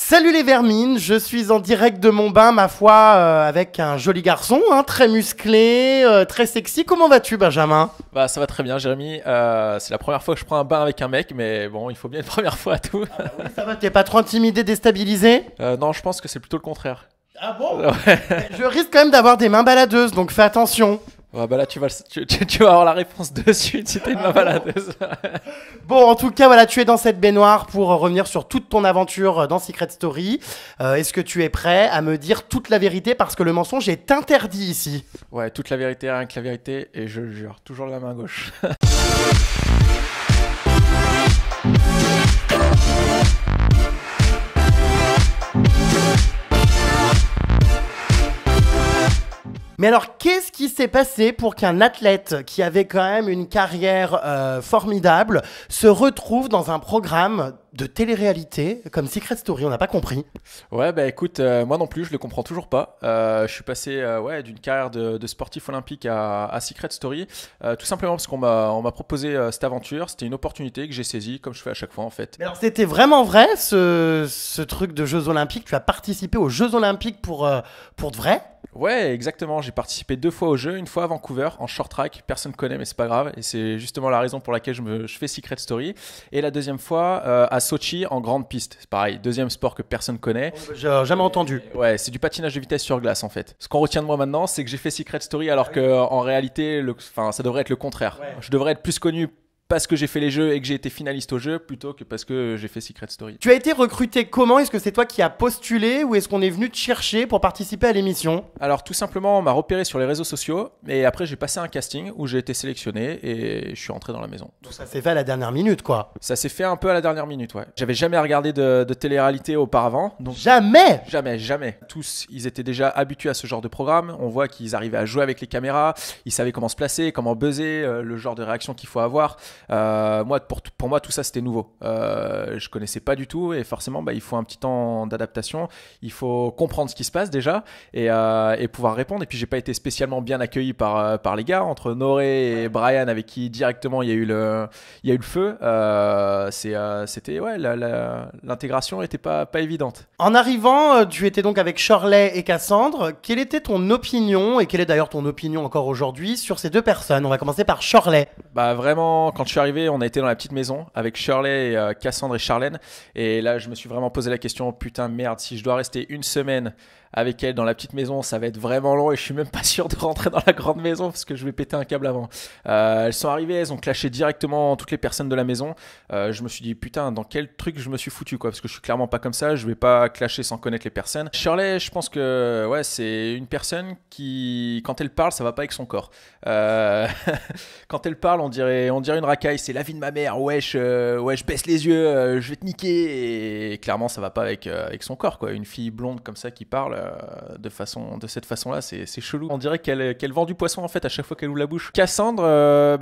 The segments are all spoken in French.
Salut les vermines, je suis en direct de mon bain, ma foi, avec un joli garçon, hein, très musclé, très sexy. Comment vas-tu, Benjamin? Bah ça va très bien, Jérémy. C'est la première fois que je prends un bain avec un mec, mais bon, il faut bien une première fois à tout. Oui, ça va, t'es pas trop intimidé, déstabilisé? Non, je pense que c'est plutôt le contraire. Ah bon? Ouais. Je risque quand même d'avoir des mains baladeuses, donc fais attention. Ouais, bah là, tu vas avoir la réponse de suite si t'es une main baladeuse. Bon, en tout cas, voilà, tu es dans cette baignoire pour revenir sur toute ton aventure dans Secret Story. Est-ce que tu es prêt à me dire toute la vérité parce que le mensonge est interdit ici? Ouais, toute la vérité, rien que la vérité, et je le jure, toujours la main gauche. Mais alors, qu'est-ce qui s'est passé pour qu'un athlète qui avait quand même une carrière formidable se retrouve dans un programme de télé-réalité comme Secret Story? On n'a pas compris. Ouais, bah écoute, moi non plus, je le comprends toujours pas. Je suis passé d'une carrière de sportif olympique à Secret Story, tout simplement parce qu'on m'a proposé cette aventure. C'était une opportunité que j'ai saisie, comme je fais à chaque fois en fait. Mais alors, c'était vraiment vrai ce truc de Jeux Olympiques? Tu as participé aux Jeux Olympiques pour de vrai? Ouais, exactement. J'ai participé 2 fois au jeu, une fois à Vancouver en short track. Personne ne connaît, mais c'est pas grave. Et c'est justement la raison pour laquelle je fais Secret Story. Et la deuxième fois à Sochi en grande piste. C'est pareil, deuxième sport que personne connaît. J'ai jamais entendu. Ouais, c'est du patinage de vitesse sur glace en fait. Ce qu'on retient de moi maintenant, c'est que j'ai fait Secret Story alors que en réalité, ça devrait être le contraire. Ouais. Je devrais être plus connu parce que j'ai fait les jeux et que j'ai été finaliste au jeu plutôt que parce que j'ai fait Secret Story. Tu as été recruté comment? Est-ce que c'est toi qui as postulé ou est-ce qu'on est venu te chercher pour participer à l'émission? Alors tout simplement, on m'a repéré sur les réseaux sociaux et après j'ai passé un casting où j'ai été sélectionné et je suis rentré dans la maison. Donc ça s'est fait à la dernière minute quoi. Ça s'est fait un peu à la dernière minute, ouais. J'avais jamais regardé de télé-réalité auparavant. Donc Jamais? Jamais. Tous, ils étaient déjà habitués à ce genre de programme. On voit qu'ils arrivaient à jouer avec les caméras, ils savaient comment se placer, comment buzzer, le genre de réaction qu'il faut avoir. Moi, pour moi, tout ça, c'était nouveau. Je connaissais pas du tout et forcément, il faut un petit temps d'adaptation. Il faut comprendre ce qui se passe déjà et pouvoir répondre. Et puis, j'ai pas été spécialement bien accueilli par les gars. Entre Noré et Brian, avec qui directement il y a eu le feu. C'était l'intégration était pas évidente. En arrivant, tu étais donc avec Shirley et Cassandre. Quelle était ton opinion et quelle est d'ailleurs ton opinion encore aujourd'hui sur ces deux personnes? On va commencer par Shirley. Vraiment, quand je suis arrivé, on a été dans la petite maison avec Shirley, et, Cassandre et Charlène. Et là, je me suis vraiment posé la question, putain, merde, si je dois rester une semaine avec elle dans la petite maison, ça va être vraiment long et je suis même pas sûr de rentrer dans la grande maison parce que je vais péter un câble avant. Elles sont arrivées, elles ont clashé directement toutes les personnes de la maison. Je me suis dit, putain, dans quel truc je me suis foutu quoi, parce que je suis clairement pas comme ça, je vais pas clasher sans connaître les personnes. Shirley, je pense que ouais, c'est une personne qui, quand elle parle, ça va pas avec son corps. Quand elle parle, on dirait une racaille, c'est la vie de ma mère, wesh, je baisse les yeux, je vais te niquer, et clairement ça va pas avec son corps quoi. Une fille blonde comme ça qui parle de cette façon-là, c'est chelou. On dirait qu'elle vend du poisson en fait à chaque fois qu'elle ouvre la bouche. Cassandre,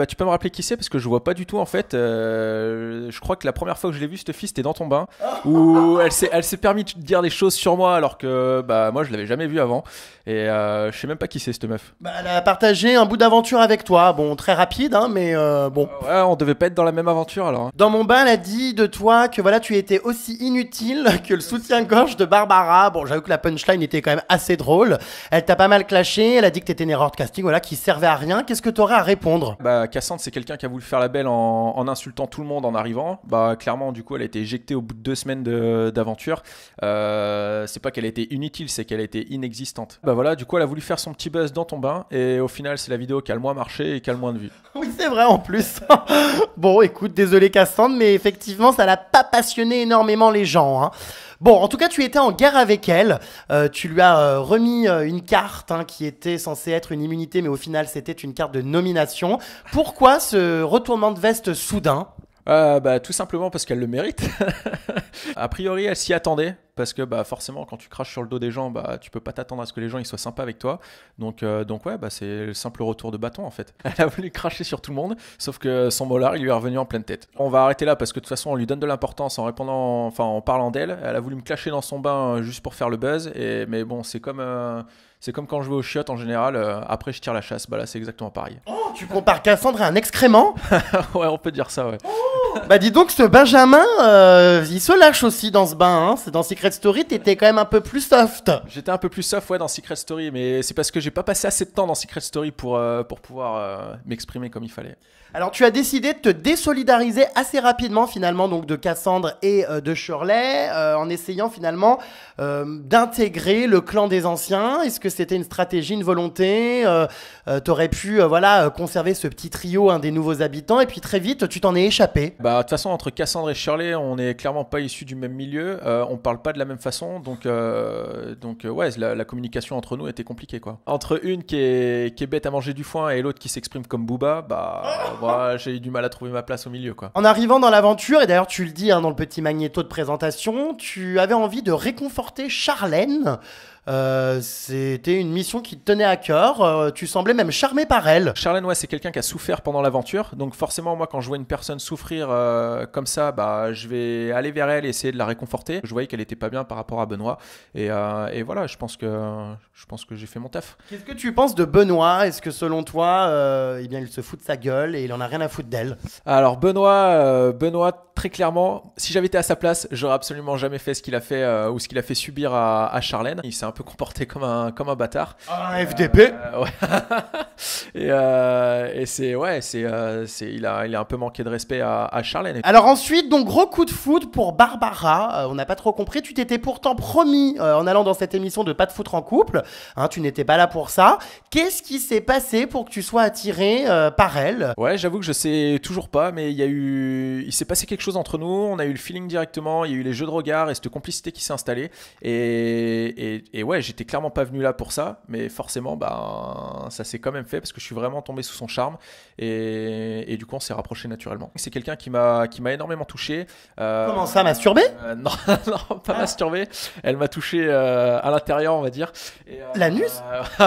tu peux me rappeler qui c'est parce que je vois pas du tout en fait. Je crois que la première fois que je l'ai vue cette fille, c'était dans ton bain où elle s'est permis de dire des choses sur moi alors que moi je l'avais jamais vue avant et je sais même pas qui c'est cette meuf. Elle a partagé un bout d'aventure avec toi, bon très rapide hein, mais bon. Ouais, on devait pas être dans la même aventure alors. Dans mon bain, elle a dit de toi que voilà, tu étais aussi inutile que le soutien-gorge de Barbara. Bon, j'avoue que la punchline était quand même assez drôle. Elle t'a pas mal clashé, elle a dit que t'étais une erreur de casting, voilà, qui servait à rien. Qu'est-ce que t'aurais à répondre? Cassandre, c'est quelqu'un qui a voulu faire la belle en insultant tout le monde en arrivant. Clairement, du coup, elle a été éjectée au bout de 2 semaines d'aventure. C'est pas qu'elle a été inutile, c'est qu'elle a été inexistante. Voilà, du coup, elle a voulu faire son petit buzz dans ton bain et au final, c'est la vidéo qui a le moins marché et qui a le moins de vues. Oui, c'est vrai en plus. Bon, écoute, désolé Cassandre, mais effectivement, ça n'a pas passionné énormément les gens, hein. Bon, en tout cas, tu étais en guerre avec elle. Tu lui as remis une carte qui était censée être une immunité, mais au final, c'était une carte de nomination. Pourquoi ce retournement de veste soudain? Tout simplement parce qu'elle le mérite. A priori, elle s'y attendait parce que forcément, quand tu craches sur le dos des gens, tu peux pas t'attendre à ce que les gens ils soient sympas avec toi. Donc ouais, c'est le simple retour de bâton en fait. Elle a voulu cracher sur tout le monde, sauf que son molar il lui est revenu en pleine tête. On va arrêter là parce que de toute façon, on lui donne de l'importance en parlant d'elle. Elle a voulu me clasher dans son bain juste pour faire le buzz. Mais bon, c'est comme quand je vais aux chiottes en général. Après, je tire la chasse. Là, c'est exactement pareil. Oh, tu compares Cassandre à un excrément? Ouais, on peut dire ça, ouais. Oh Bah dis donc, ce Benjamin, il se lâche aussi dans ce bain. Hein. C'est dans Secret Story, t'étais quand même un peu plus soft. J'étais un peu plus soft dans Secret Story, mais c'est parce que j'ai pas passé assez de temps dans Secret Story pour pouvoir m'exprimer comme il fallait. Alors tu as décidé de te désolidariser assez rapidement finalement donc de Cassandre et de Shirley en essayant finalement d'intégrer le clan des anciens. Est-ce que c'était une stratégie, une volonté t'aurais pu conserver ce petit trio, un des nouveaux habitants, et puis très vite tu t'en es échappé. Bah de toute façon entre Cassandre et Shirley, on est clairement pas issus du même milieu, on parle pas de la même façon, donc ouais, la communication entre nous était compliquée quoi. Entre une qui est bête à manger du foin et l'autre qui s'exprime comme Booba, bah j'ai eu du mal à trouver ma place au milieu quoi. En arrivant dans l'aventure, et d'ailleurs tu le dis dans le petit magnéto de présentation, tu avais envie de réconforter Charlène. C'était une mission qui te tenait à cœur, tu semblais même charmé par elle. Charlène, ouais, c'est quelqu'un qui a souffert pendant l'aventure, donc forcément moi quand je vois une personne souffrir comme ça, bah je vais aller vers elle et essayer de la réconforter. Je voyais qu'elle était pas bien par rapport à Benoît et voilà, je pense que j'ai fait mon taf. Qu'est-ce que tu penses de Benoît? Est-ce que selon toi, il se fout de sa gueule et il en a rien à foutre d'elle? Alors Benoît, très clairement, si j'avais été à sa place, j'aurais absolument jamais fait ce qu'il a fait ou ce qu'il a fait subir à Charlène. Il s'est un peu comporté comme un bâtard. Un FDP. Ouais. Il a un peu manqué de respect à Charlène. Alors ensuite, donc gros coup de foudre pour Barbara. On n'a pas trop compris. Tu t'étais pourtant promis en allant dans cette émission de pas te foutre en couple. Hein, tu n'étais pas là pour ça. Qu'est-ce qui s'est passé pour que tu sois attiré par elle? Ouais, j'avoue que je sais toujours pas, mais il s'est passé quelque chose entre nous. On a eu le feeling directement. Il y a eu les jeux de regard et cette complicité qui s'est installée. Et ouais, j'étais clairement pas venu là pour ça, mais forcément, ça s'est quand même fait parce que je suis vraiment tombé sous son charme et du coup, on s'est rapproché naturellement. C'est quelqu'un qui m'a énormément touché. Comment ça, masturbé? Non, non, pas masturbé. Elle m'a touché à l'intérieur, on va dire. L'anus?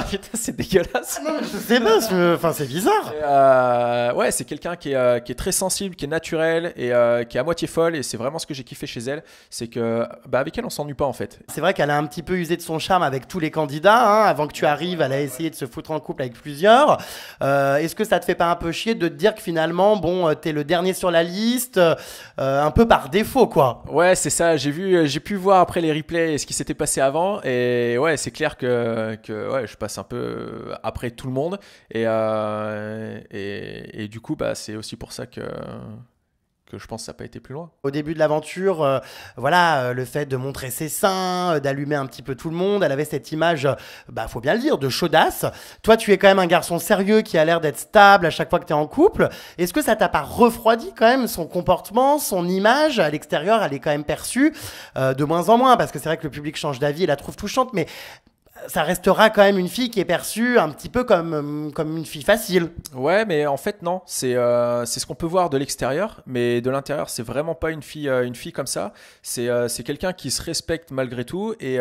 Putain, c'est dégueulasse. Non, je sais pas, enfin, c'est bizarre. Ouais, c'est quelqu'un qui est très sensible, qui est naturel et qui est à moitié folle. Et c'est vraiment ce que j'ai kiffé chez elle. C'est que avec elle, on s'ennuie pas en fait. C'est vrai qu'elle a un petit peu usé de son charme avec tous les candidats. Hein. Avant que tu arrives, elle a essayé de se foutre en couple avec plusieurs. Est-ce que ça te fait pas un peu chier de te dire que finalement, t'es le dernier sur la liste, un peu par défaut, quoi? Ouais, c'est ça. J'ai pu voir après les replays et ce qui s'était passé avant. Et ouais, c'est clair que ouais, je passe un peu après tout le monde. Et du coup, c'est aussi pour ça que je pense que ça n'a pas été plus loin. Au début de l'aventure, le fait de montrer ses seins, d'allumer un petit peu tout le monde, elle avait cette image, faut bien le dire, de chaudasse. Toi, tu es quand même un garçon sérieux qui a l'air d'être stable à chaque fois que tu es en couple. Est-ce que ça t'a pas refroidi quand même son comportement, son image à l'extérieur? Elle est quand même perçue de moins en moins parce que c'est vrai que le public change d'avis et la trouve touchante, mais ça restera quand même une fille qui est perçue un petit peu comme une fille facile. Ouais, mais en fait, non. C'est ce qu'on peut voir de l'extérieur, mais de l'intérieur, c'est vraiment pas une fille comme ça. C'est quelqu'un qui se respecte malgré tout et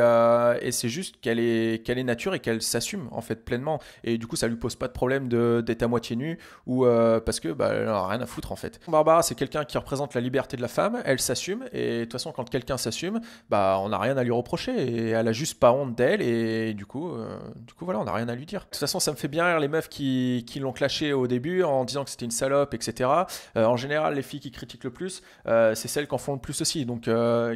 c'est juste qu'elle est nature et qu'elle s'assume en fait pleinement. Et du coup, ça lui pose pas de problème d'être à moitié nue ou parce que elle en a rien à foutre en fait. Barbara, c'est quelqu'un qui représente la liberté de la femme. Elle s'assume et de toute façon, quand quelqu'un s'assume, on n'a rien à lui reprocher et elle a juste pas honte d'elle et du coup, voilà, on n'a rien à lui dire. De toute façon, ça me fait bien rire les meufs qui l'ont clashé au début en disant que c'était une salope, etc. En général, les filles qui critiquent le plus, c'est celles qui en font le plus aussi. Donc,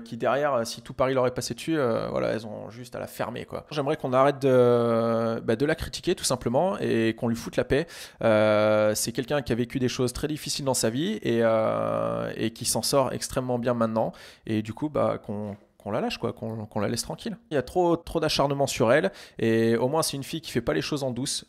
qui derrière, si tout Paris leur est passé dessus, elles ont juste à la fermer, quoi. J'aimerais qu'on arrête de la critiquer, tout simplement, et qu'on lui foute la paix. C'est quelqu'un qui a vécu des choses très difficiles dans sa vie et qui s'en sort extrêmement bien maintenant. Et du coup, qu'on la lâche, quoi, qu'on la laisse tranquille. Il y a trop d'acharnement sur elle et au moins c'est une fille qui fait pas les choses en douce,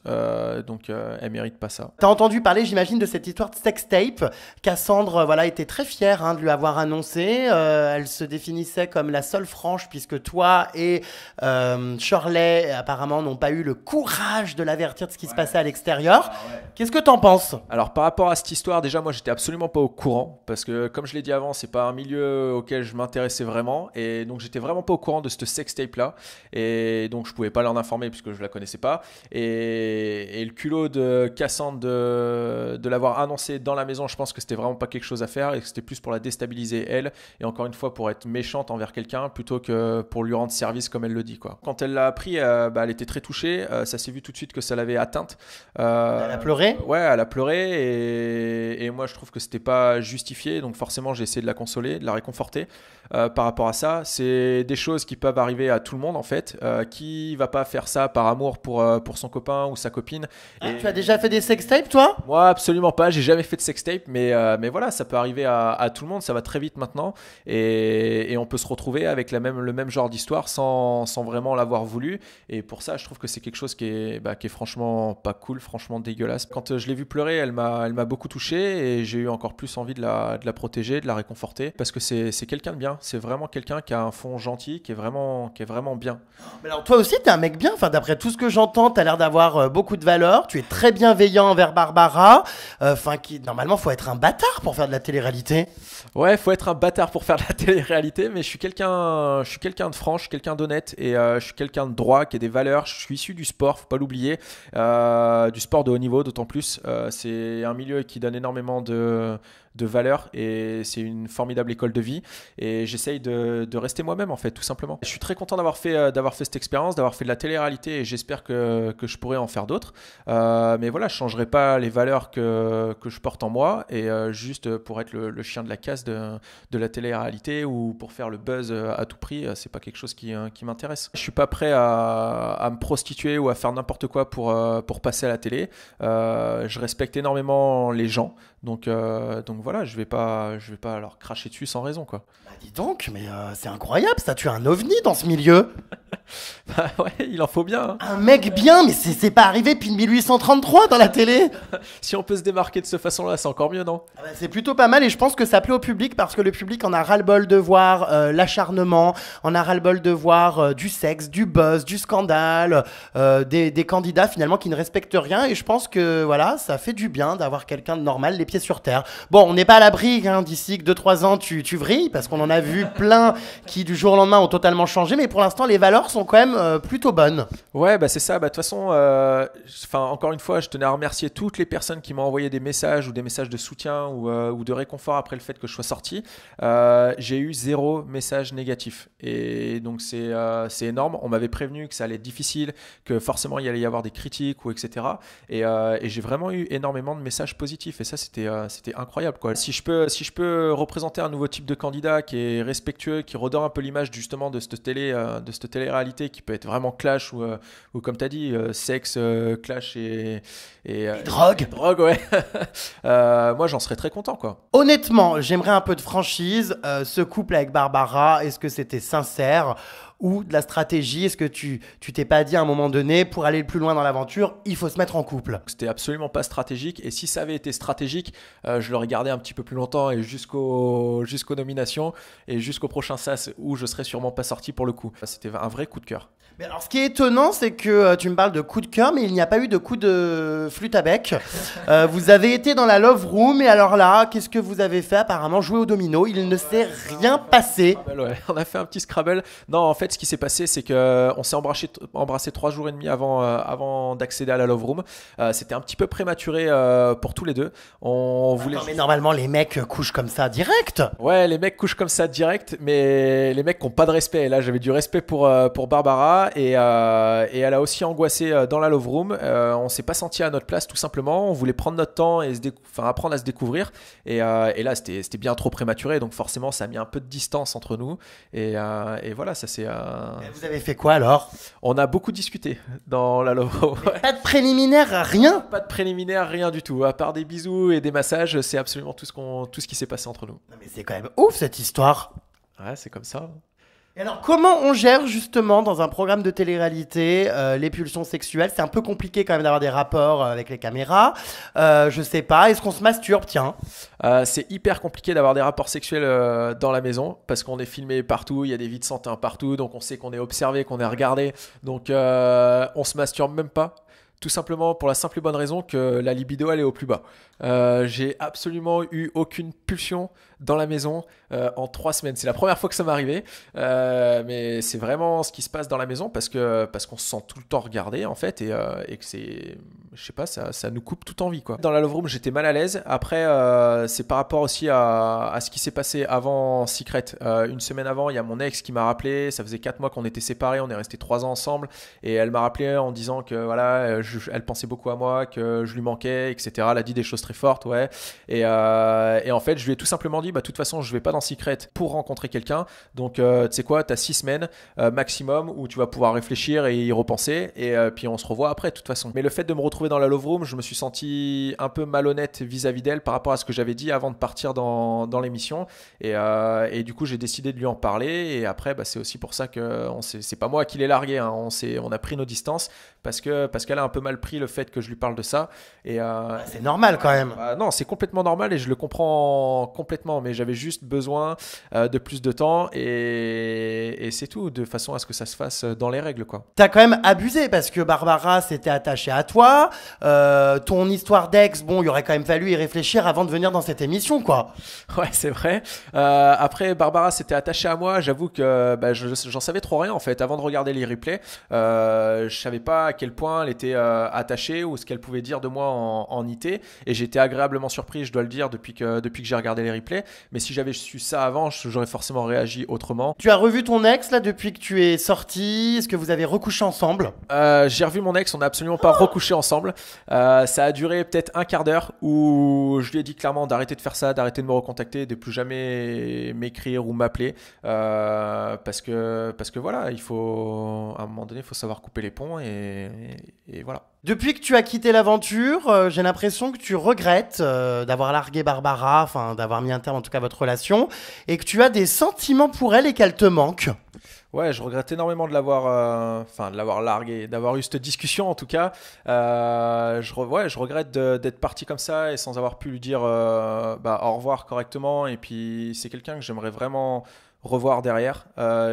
donc elle mérite pas ça. T'as entendu parler, j'imagine, de cette histoire de sextape. Cassandre, était très fière de lui avoir annoncé. Elle se définissait comme la seule franche puisque toi et Shirley apparemment n'ont pas eu le courage de l'avertir de ce qui se passait à l'extérieur. Qu'est-ce que t'en penses? Alors par rapport à cette histoire, déjà moi j'étais absolument pas au courant parce que comme je l'ai dit avant, c'est pas un milieu auquel je m'intéressais vraiment et Et donc j'étais vraiment pas au courant de cette sextape là, et donc je pouvais pas l'en informer puisque je la connaissais pas. Et le culot de Cassandre de l'avoir annoncé dans la maison, je pense que c'était vraiment pas quelque chose à faire et que c'était plus pour la déstabiliser elle, et encore une fois pour être méchante envers quelqu'un plutôt que pour lui rendre service comme elle le dit, quoi. Quand elle l'a appris, elle était très touchée, ça s'est vu tout de suite que ça l'avait atteinte. Elle a pleuré? Ouais, elle a pleuré, et moi je trouve que c'était pas justifié, donc forcément j'ai essayé de la consoler, de la réconforter par rapport à ça. C'est des choses qui peuvent arriver à tout le monde en fait. Qui va pas faire ça par amour pour son copain ou sa copine? Ah, tu as déjà fait des sextapes, toi? Moi, absolument pas. J'ai jamais fait de sextape, mais voilà, ça peut arriver à tout le monde. Ça va très vite maintenant, et on peut se retrouver avec le même genre d'histoire sans vraiment l'avoir voulu. Et pour ça, je trouve que c'est quelque chose qui est franchement pas cool, franchement dégueulasse. Quand je l'ai vue pleurer, elle m'a beaucoup touché, et j'ai eu encore plus envie de la protéger, de la réconforter, parce que c'est quelqu'un de bien. C'est vraiment quelqu'un qui a un fond gentil, qui est vraiment bien. Mais alors toi aussi, t'es un mec bien. Enfin, d'après tout ce que j'entends, t'as l'air d'avoir beaucoup de valeur. Tu es très bienveillant envers Barbara. Enfin, normalement, faut être un bâtard pour faire de la télé-réalité. Ouais, faut être un bâtard pour faire de la télé-réalité, mais je suis quelqu'un de franc, je suis quelqu'un d'honnête, et je suis quelqu'un de droit, qui a des valeurs. Je suis issu du sport, faut pas l'oublier, du sport de haut niveau, d'autant plus. C'est un milieu qui donne énormément de valeurs, et c'est une formidable école de vie, et j'essaye de rester moi-même en fait, tout simplement. Je suis très content d'avoir fait cette expérience, d'avoir fait de la télé-réalité, et j'espère que je pourrai en faire d'autres, mais voilà, je changerai pas les valeurs que je porte en moi, et juste pour être le chien de la casse de la télé-réalité, ou pour faire le buzz à tout prix, c'est pas quelque chose qui m'intéresse. Je suis pas prêt à me prostituer ou à faire n'importe quoi pour passer à la télé. Je respecte énormément les gens, donc voilà, je vais pas leur cracher dessus sans raison, quoi. Bah dis donc, mais c'est incroyable ça, tu es un ovni dans ce milieu. Bah ouais, il en faut bien, hein. Un mec bien, mais c'est pas arrivé depuis 1833 dans la télé. Si on peut se démarquer de cette façon-là, c'est encore mieux, non? Ah bah, c'est plutôt pas mal, et je pense que ça plaît au public parce que le public en a ras-le-bol de voir l'acharnement, en a ras-le-bol de voir du sexe, du buzz, du scandale, des candidats finalement qui ne respectent rien, et je pense que voilà, ça fait du bien d'avoir quelqu'un de normal, les pieds sur terre. Bon, on n'est pas à l'abri d'ici que 2-3 ans tu vrilles, parce qu'on en a vu plein qui du jour au lendemain ont totalement changé, mais pour l'instant les valeurs sont quand même plutôt bonnes. Ouais, bah c'est ça. Bah de toute façon, encore une fois, je tenais à remercier toutes les personnes qui m'ont envoyé des messages, ou des messages de soutien, ou de réconfort après le fait que je sois sorti. J'ai eu 0 message négatif, et donc c'est énorme. On m'avait prévenu que ça allait être difficile, que forcément il allait y avoir des critiques, ou etc. Et j'ai vraiment eu énormément de messages positifs, et ça c'était incroyable, quoi. Si je peux représenter un nouveau type de candidat qui est respectueux, qui redore un peu l'image justement de cette télé-réalité qui peut être vraiment clash, ou comme tu as dit, sexe, clash et Drogue. drogue, ouais. Moi j'en serais très content, quoi. Honnêtement, j'aimerais un peu de franchise. Ce couple avec Barbara, est-ce que c'était sincère ou de la stratégie? Est-ce que tu t'es pas dit à un moment donné, pour aller plus loin dans l'aventure, il faut se mettre en couple? C'était absolument pas stratégique, et si ça avait été stratégique, je l'aurais gardé un petit peu plus longtemps, et jusqu'aux nominations, et jusqu'au prochain SAS, où je serais sûrement pas sorti pour le coup. C'était un vrai coup de cœur. Mais alors, ce qui est étonnant, c'est que tu me parles de coup de cœur, mais il n'y a pas eu de coup de flûte à bec. Vous avez été dans la Love Room, et alors là, qu'est-ce que vous avez fait? Apparemment, jouer au domino. Il ne s'est rien passé. Ouais, on a fait un petit Scrabble. Non, en fait, ce qui s'est passé, c'est qu'on s'est embrassé 3 jours et demi avant d'accéder à la Love Room. C'était un petit peu prématuré pour tous les deux. On voulait. Non, mais normalement, les mecs couchent comme ça direct. Ouais, les mecs couchent comme ça direct, mais les mecs n'ont pas de respect. Et là, j'avais du respect pour Barbara, et elle a aussi angoissé dans la Love Room. On s'est pas senti à notre place, tout simplement. On voulait prendre notre temps et apprendre à se découvrir. Et là, c'était bien trop prématuré, donc forcément, ça a mis un peu de distance entre nous. Et voilà, ça c'est. Vous avez fait quoi alors? On a beaucoup discuté dans la Love Room. Pas de préliminaire, rien? Pas de préliminaire, rien du tout. À part des bisous et des massages, c'est absolument tout ce qui s'est passé entre nous. Non, mais c'est quand même ouf cette histoire. Ouais, c'est comme ça. Et alors, comment on gère justement dans un programme de télé-réalité les pulsions sexuelles? C'est un peu compliqué quand même d'avoir des rapports avec les caméras. Je sais pas, est-ce qu'on se masturbe? Tiens. C'est hyper compliqué d'avoir des rapports sexuels dans la maison, parce qu'on est filmé partout, il y a des vides santé partout, donc on sait qu'on est observé, qu'on est regardé, donc on se masturbe même pas. Tout simplement pour la simple et bonne raison que la libido elle est au plus bas. J'ai absolument eu aucune pulsion dans la maison en 3 semaines. C'est la première fois que ça m'est arrivé, mais c'est vraiment ce qui se passe dans la maison parce qu'on se sent tout le temps regardé en fait et que c'est, je sais pas, ça nous coupe toute envie quoi. Dans la Love Room, j'étais mal à l'aise. Après, c'est par rapport aussi à ce qui s'est passé avant Secret. Une semaine avant, il y a mon ex qui m'a rappelé. Ça faisait 4 mois qu'on était séparés, on est restés 3 ans ensemble et elle m'a rappelé en disant que voilà, elle pensait beaucoup à moi, que je lui manquais, etc. Elle a dit des choses très fortes, ouais. Et en fait, je lui ai tout simplement dit, bah de toute façon, je vais pas dans Secret pour rencontrer quelqu'un. Donc, tu sais quoi, t'as 6 semaines maximum où tu vas pouvoir réfléchir et y repenser. Et puis on se revoit après, de toute façon. Mais le fait de me retrouver dans la Love Room, je me suis senti un peu malhonnête vis-à-vis d'elle par rapport à ce que j'avais dit avant de partir dans l'émission. Et du coup, j'ai décidé de lui en parler. Et après, bah, c'est aussi pour ça que c'est pas moi qui l'ai largué. Hein. On a pris nos distances parce qu'elle a un peu mal pris le fait que je lui parle de ça. Et c'est normal quand même. Non, c'est complètement normal et je le comprends complètement. Mais j'avais juste besoin de plus de temps et c'est tout, de façon à ce que ça se fasse dans les règles, quoi. T'as quand même abusé parce que Barbara s'était attachée à toi. Ton histoire d'ex, bon, il aurait quand même fallu y réfléchir avant de venir dans cette émission, quoi. Ouais, c'est vrai. Après, Barbara s'était attachée à moi. J'avoue que bah, j'en savais trop rien en fait. Avant de regarder les replays, je savais pas à quel point elle était attachée ou ce qu'elle pouvait dire de moi en IT. Et j'étais agréablement surpris, je dois le dire, depuis que j'ai regardé les replays. Mais si j'avais su ça avant, j'aurais forcément réagi autrement. Tu as revu ton ex là depuis que tu es sorti? Est-ce que vous avez recouché ensemble? J'ai revu mon ex, on n'a absolument pas recouché ensemble. Ça a duré peut-être un quart d'heure où je lui ai dit clairement d'arrêter de faire ça, d'arrêter de me recontacter, de plus jamais m'écrire ou m'appeler. Parce que voilà, il faut, à un moment donné, il faut savoir couper les ponts et voilà. Depuis que tu as quitté l'aventure, j'ai l'impression que tu regrettes d'avoir largué Barbara, enfin d'avoir mis un terme en tout cas à votre relation, et que tu as des sentiments pour elle et qu'elle te manque. Ouais, je regrette énormément de l'avoir largué, d'avoir eu cette discussion en tout cas. Je regrette d'être parti comme ça et sans avoir pu lui dire au revoir correctement. Et puis c'est quelqu'un que j'aimerais vraiment revoir derrière.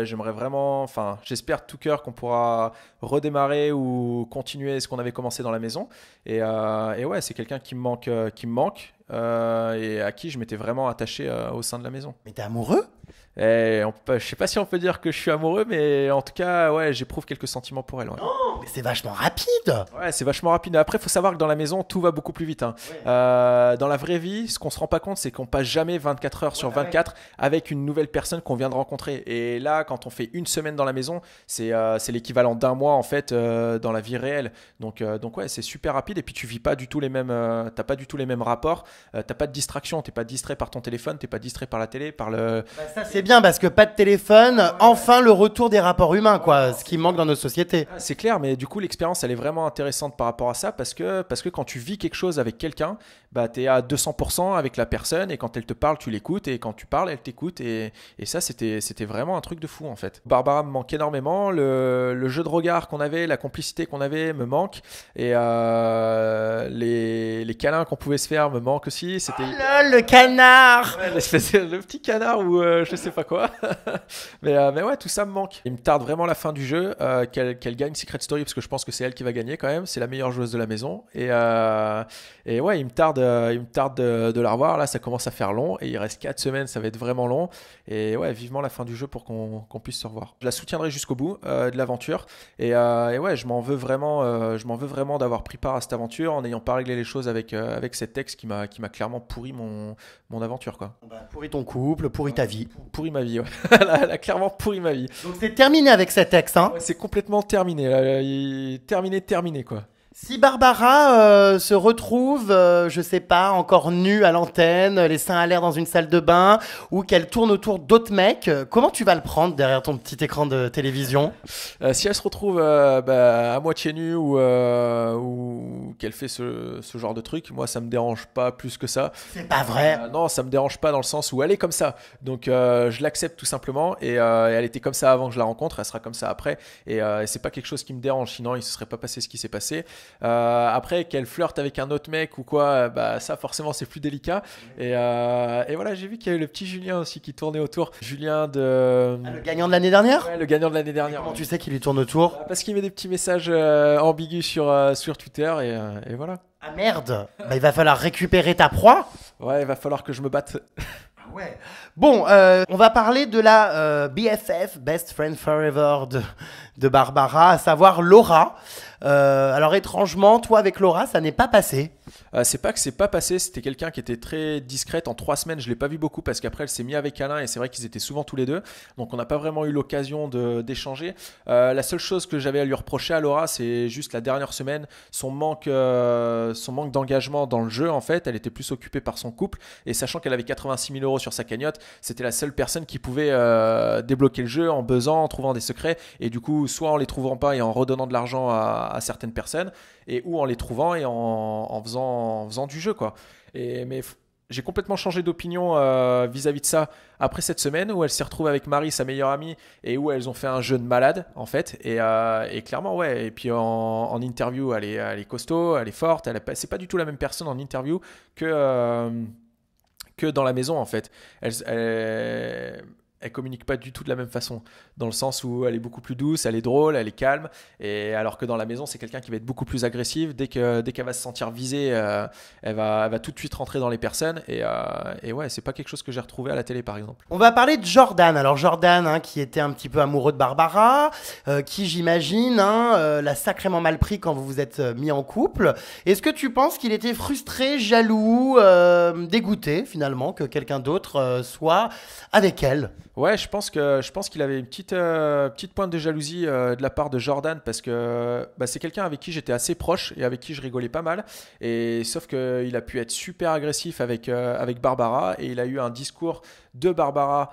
J'aimerais vraiment, j'espère de tout cœur qu'on pourra redémarrer ou continuer ce qu'on avait commencé dans la maison. Et ouais, c'est quelqu'un qui me manque et à qui je m'étais vraiment attaché au sein de la maison. Mais t'es amoureux? Je sais pas si on peut dire que je suis amoureux, mais en tout cas, ouais, j'éprouve quelques sentiments pour elle. Ouais. Oh, mais c'est vachement rapide. Ouais, c'est vachement rapide. Après, il faut savoir que dans la maison, tout va beaucoup plus vite. Hein. Ouais. Dans la vraie vie, ce qu'on se rend pas compte, c'est qu'on passe jamais 24 heures sur 24 avec une nouvelle personne qu'on vient de rencontrer. Et là, quand on fait une semaine dans la maison, c'est l'équivalent d'un mois en fait dans la vie réelle. Donc ouais, c'est super rapide. Et puis tu vis pas du tout les mêmes, t'as pas du tout les mêmes rapports. T'as pas de distraction. T'es pas distrait par ton téléphone. T'es pas distrait par la télé, par le. Ça c'est bien parce que pas de téléphone, enfin le retour des rapports humains, quoi, ce qui manque dans nos sociétés. C'est clair, mais du coup l'expérience elle est vraiment intéressante par rapport à ça parce que quand tu vis quelque chose avec quelqu'un, bah t'es à 200% avec la personne et quand elle te parle tu l'écoutes et quand tu parles elle t'écoute et ça c'était vraiment un truc de fou en fait. Barbara me manque énormément, le jeu de regard qu'on avait, la complicité qu'on avait me manque et les câlins qu'on pouvait se faire me manquent aussi. C'était le canard, ouais, le petit canard ou je sais pas quoi. mais ouais, tout ça me manque. Il me tarde vraiment la fin du jeu, qu'elle gagne Secret Story parce que je pense que c'est elle qui va gagner quand même. C'est la meilleure joueuse de la maison et ouais, il me tarde de la revoir. Là, ça commence à faire long et il reste 4 semaines, ça va être vraiment long. Et ouais, vivement la fin du jeu pour qu'on puisse se revoir. Je la soutiendrai jusqu'au bout de l'aventure et ouais, je m'en veux vraiment d'avoir pris part à cette aventure en n'ayant pas réglé les choses avec cet ex qui m'a clairement pourri mon aventure quoi. Pourri ton couple, pourri ta vie. Pourri ma vie, ouais. Elle a clairement pourri ma vie. Donc c'est terminé avec cet ex, hein? Ouais, c'est complètement terminé. Terminé, quoi. Si Barbara se retrouve, je sais pas, encore nue à l'antenne, les seins à l'air dans une salle de bain, ou qu'elle tourne autour d'autres mecs, comment tu vas le prendre derrière ton petit écran de télévision? Si elle se retrouve à moitié nue ou qu'elle fait ce genre de truc, moi ça me dérange pas plus que ça. C'est pas vrai. Non, ça me dérange pas dans le sens où elle est comme ça. Donc je l'accepte tout simplement et elle était comme ça avant que je la rencontre, elle sera comme ça après et c'est pas quelque chose qui me dérange, sinon il se serait pas passé ce qui s'est passé. Après qu'elle flirte avec un autre mec ou quoi, ça forcément c'est plus délicat et voilà, j'ai vu qu'il y avait le petit Julien aussi qui tournait autour. Julien de... le gagnant de l'année dernière? Ouais, le gagnant de l'année dernière. Comment tu sais qu'il lui tourne autour? Parce qu'il met des petits messages ambigus sur Twitter et voilà. Ah merde, il va falloir récupérer ta proie. Ouais, il va falloir que je me batte. Ouais. Bon, on va parler de la BFF, Best Friend Forever de Barbara, à savoir Laura. Alors étrangement, toi avec Laura, ça n'est pas passé. C'est pas que c'est pas passé, c'était quelqu'un qui était très discrète. En 3 semaines, je l'ai pas vu beaucoup parce qu'après elle s'est mise avec Alain et c'est vrai qu'ils étaient souvent tous les deux. Donc on n'a pas vraiment eu l'occasion d'échanger. La seule chose que j'avais à lui reprocher à Laura, c'est juste la dernière semaine, son manque d'engagement dans le jeu en fait. Elle était plus occupée par son couple et sachant qu'elle avait 86 000 euros sur sa cagnotte, c'était la seule personne qui pouvait débloquer le jeu en buzzant, en trouvant des secrets et du coup soit en les trouvant pas et en redonnant de l'argent à certaines personnes et ou en les trouvant et en faisant du jeu quoi. Mais j'ai complètement changé d'opinion vis-à-vis de ça après cette semaine où elle s'est retrouvée avec Marie, sa meilleure amie, et où elles ont fait un jeu de malade en fait. Et clairement, ouais. Et puis en interview, elle est costaud, elle est forte. C'est pas du tout la même personne en interview que dans la maison en fait. Elle communique pas du tout de la même façon, dans le sens où elle est beaucoup plus douce, elle est drôle, elle est calme, et alors que dans la maison, c'est quelqu'un qui va être beaucoup plus agressif. Dès qu'elle va se sentir visée, elle va tout de suite rentrer dans les personnes, et ouais, c'est pas quelque chose que j'ai retrouvé à la télé par exemple. On va parler de Jordan. Alors Jordan, hein, qui était un petit peu amoureux de Barbara, qui j'imagine l'a sacrément mal pris quand vous vous êtes mis en couple. Est-ce que tu penses qu'il était frustré, jaloux, dégoûté finalement que quelqu'un d'autre soit avec elle? Ouais, je pense qu'il avait une petite pointe de jalousie de la part de Jordan parce que c'est quelqu'un avec qui j'étais assez proche et avec qui je rigolais pas mal. Et sauf qu'il a pu être super agressif avec Barbara et il a eu un discours de Barbara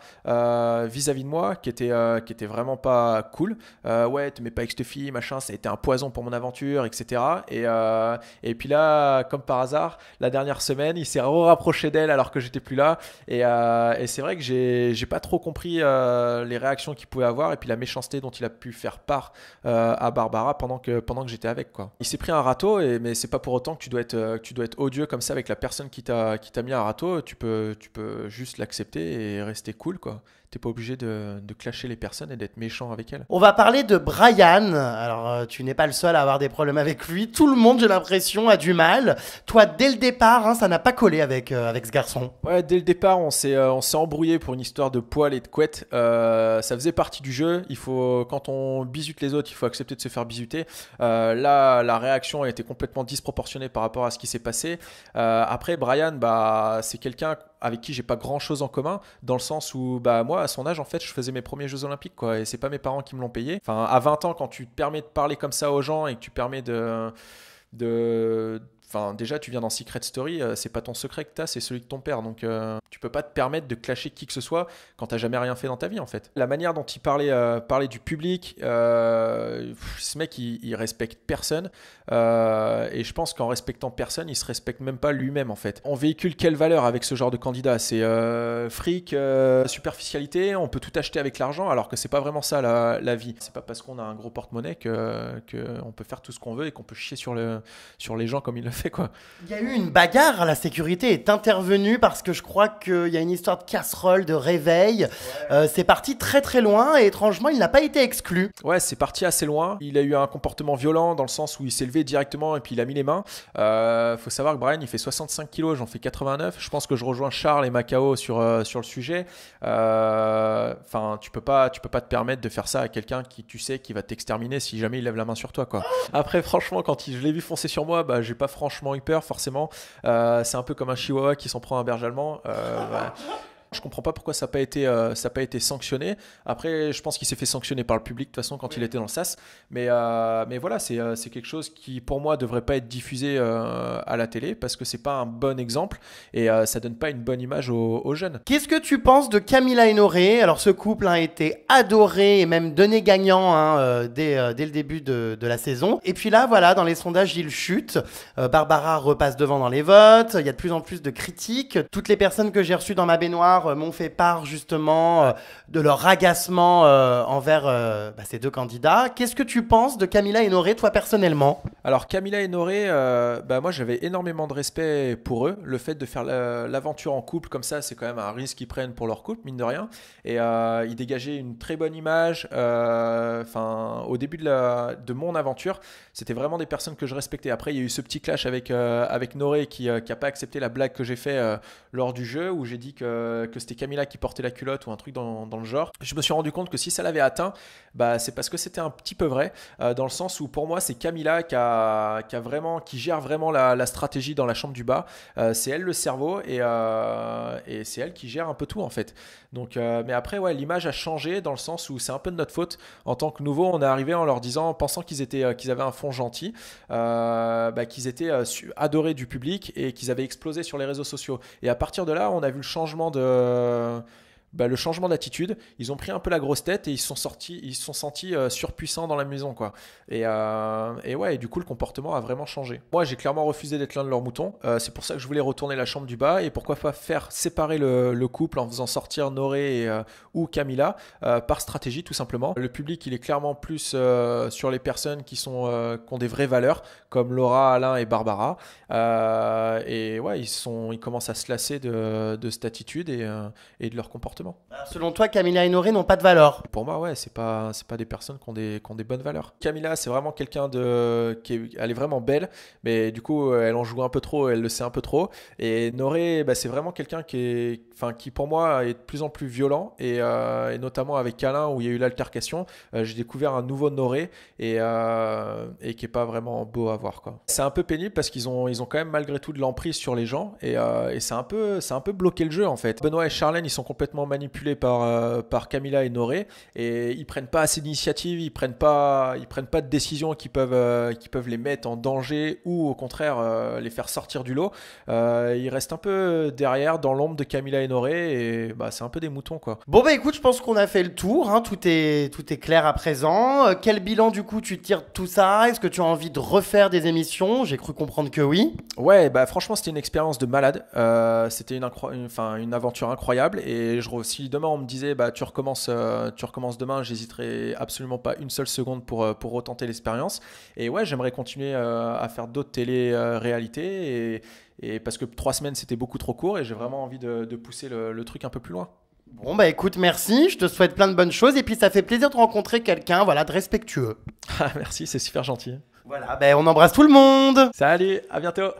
vis-à-vis de moi qui était vraiment pas cool. Ouais, te mets pas avec cette fille, machin, ça a été un poison pour mon aventure, etc. Et puis là, comme par hasard, la dernière semaine, il s'est rapproché d'elle alors que j'étais plus là. Et c'est vrai que j'ai pas trop compris les réactions qu'il pouvait avoir et puis la méchanceté dont il a pu faire part à Barbara pendant que j'étais avec quoi. Il s'est pris un râteau mais c'est pas pour autant que tu dois être odieux comme ça avec la personne qui t'a mis un râteau. Tu peux juste l'accepter et rester cool quoi. T'es pas obligé de clasher les personnes et d'être méchant avec elles. On va parler de Brian. Alors, tu n'es pas le seul à avoir des problèmes avec lui. Tout le monde, j'ai l'impression, a du mal. Toi, dès le départ, ça n'a pas collé avec ce garçon. Ouais, dès le départ, on s'est embrouillé pour une histoire de poils et de couettes. Ça faisait partie du jeu. Quand on bisute les autres, il faut accepter de se faire bisuter. Là, la réaction a été complètement disproportionnée par rapport à ce qui s'est passé. Après, Brian, c'est quelqu'un avec qui j'ai pas grand chose en commun, dans le sens où moi à son âge en fait je faisais mes premiers Jeux Olympiques quoi, et c'est pas mes parents qui me l'ont payé. Enfin à 20 ans quand tu te permets de parler comme ça aux gens et que tu permets déjà tu viens dans Secret Story, c'est pas ton secret que t'as, c'est celui de ton père, donc tu peux pas te permettre de clasher qui que ce soit quand t'as jamais rien fait dans ta vie en fait. La manière dont il parlait du public, ce mec il respecte personne, et je pense qu'en respectant personne il se respecte même pas lui-même en fait. On véhicule quelle valeur avec ce genre de candidat? C'est fric, superficialité, on peut tout acheter avec l'argent alors que c'est pas vraiment ça la vie. C'est pas parce qu'on a un gros porte-monnaie que on peut faire tout ce qu'on veut et qu'on peut chier sur les gens comme il le fait quoi. Il y a eu une bagarre, la sécurité est intervenue parce que je crois qu'il y a une histoire de casserole, de réveil. Ouais. C'est parti très très loin et étrangement il n'a pas été exclu. Ouais, c'est parti assez loin. Il a eu un comportement violent dans le sens où il s'est levé directement et puis il a mis les mains. Faut savoir que Brian il fait 65 kilos, j'en fais 89. Je pense que je rejoins Charles et Macao sur le sujet. Enfin, tu peux pas te permettre de faire ça à quelqu'un qui tu sais qui va t'exterminer si jamais il lève la main sur toi quoi. Après franchement quand je l'ai vu foncer sur moi, j'ai pas franchement eu peur forcément. C'est un peu comme un chihuahua qui s'en prend à un berge allemand. Je comprends pas pourquoi ça n'a pas été sanctionné. Après, je pense qu'il s'est fait sanctionner par le public de toute façon quand il était dans le SAS. Mais voilà, c'est quelque chose qui pour moi devrait pas être diffusé à la télé parce que c'est pas un bon exemple et ça donne pas une bonne image aux jeunes. Qu'est-ce que tu penses de Camila et Noré? Alors ce couple a été adoré et même donné gagnant dès le début de la saison. Et puis là, voilà, dans les sondages, il chute. Barbara repasse devant dans les votes. Il y a de plus en plus de critiques. Toutes les personnes que j'ai reçues dans ma baignoire m'ont fait part justement de leur agacement envers ces deux candidats. Qu'est-ce que tu penses de Camila et Noré, toi personnellement? Alors Camila et Noré, moi j'avais énormément de respect pour eux. Le fait de faire l'aventure en couple comme ça, c'est quand même un risque qu'ils prennent pour leur couple, mine de rien. Et ils dégageaient une très bonne image. Au début de mon aventure, c'était vraiment des personnes que je respectais. Après, il y a eu ce petit clash avec Noré qui n'a pas accepté la blague que j'ai fait lors du jeu où j'ai dit que que c'était Camilla qui portait la culotte ou un truc dans le genre. Je me suis rendu compte que si ça l'avait atteint, bah, c'est parce que c'était un petit peu vrai, dans le sens où pour moi c'est Camilla qui gère vraiment la stratégie dans la chambre du bas. C'est elle le cerveau et c'est elle qui gère un peu tout en fait. Donc, mais après ouais, l'image a changé dans le sens où c'est un peu de notre faute. En tant que nouveau, on est arrivé en leur disant, pensant qu'ils avaient un fond gentil, qu'ils étaient adorés du public et qu'ils avaient explosé sur les réseaux sociaux. Et à partir de là, on a vu le changement d'attitude. Ils ont pris un peu la grosse tête et ils se sont sentis surpuissants dans la maison, quoi. Et ouais, et du coup, le comportement a vraiment changé. Moi, j'ai clairement refusé d'être l'un de leurs moutons. C'est pour ça que je voulais retourner la chambre du bas et pourquoi pas faire séparer le couple en faisant sortir Noré ou Camilla par stratégie, tout simplement. Le public, il est clairement plus sur les personnes qui ont des vraies valeurs, comme Laura, Alain et Barbara. Et ouais, ils commencent à se lasser de cette attitude et de leur comportement. Alors, selon toi, Camilla et Noré n'ont pas de valeur? Pour moi, ouais, c'est pas des personnes qui ont des bonnes valeurs. Camilla, c'est vraiment quelqu'un elle est vraiment belle, mais du coup, elle en joue un peu trop, elle le sait un peu trop. Et Noré, bah, c'est vraiment quelqu'un qui pour moi est de plus en plus violent et notamment avec Alain où il y a eu l'altercation, j'ai découvert un nouveau Noré et qui est pas vraiment beau à voir, quoi. C'est un peu pénible parce qu'ils ont quand même malgré tout de l'emprise sur les gens et c'est un peu bloqué le jeu en fait. Benoît et Charlène, ils sont complètement manipulés par Camilla et Noré et ils prennent pas assez d'initiatives, ils prennent pas de décisions qui peuvent les mettre en danger ou au contraire les faire sortir du lot. Ils restent un peu derrière dans l'ombre de Camilla et Noré et bah, c'est un peu des moutons, quoi. Bon bah écoute, je pense qu'on a fait le tour, hein. Tout est clair à présent. Quel bilan du coup tu tires de tout ça? Est-ce que tu as envie de refaire des émissions? J'ai cru comprendre que oui. Ouais, bah franchement c'était une expérience de malade. C'était une aventure incroyable et si demain on me disait bah tu recommences demain, j'hésiterai absolument pas une seule seconde pour retenter l'expérience. Et ouais, j'aimerais continuer à faire d'autres télé-réalités et parce que 3 semaines c'était beaucoup trop court et j'ai vraiment envie de pousser le truc un peu plus loin. Bon bah écoute, merci, je te souhaite plein de bonnes choses et puis ça fait plaisir de rencontrer quelqu'un, voilà, de respectueux. Merci, c'est super gentil. Voilà, ben on embrasse tout le monde. Salut, à bientôt.